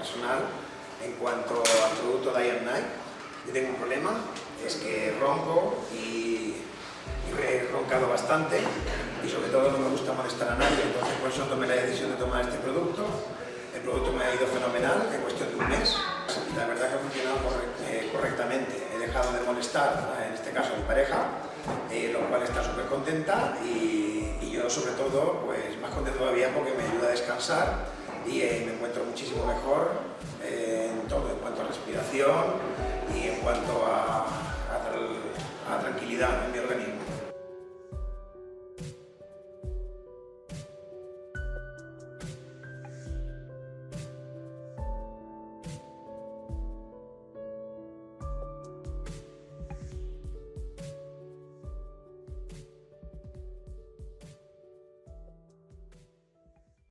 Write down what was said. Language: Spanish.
personal, en cuanto al producto Day and Night, yo tengo un problema, es que ronco y he roncado bastante y sobre todo no me gusta molestar a nadie, entonces por eso tomé la decisión de tomar este producto. El producto me ha ido fenomenal en cuestión de un mes, la verdad que ha funcionado correctamente. He dejado de molestar, en este caso a mi pareja, lo cual está súper contenta y yo sobre todo pues más contento todavía porque me ayuda a descansar y me encuentro muchísimo mejor en todo, en cuanto a respiración y en cuanto a tranquilidad.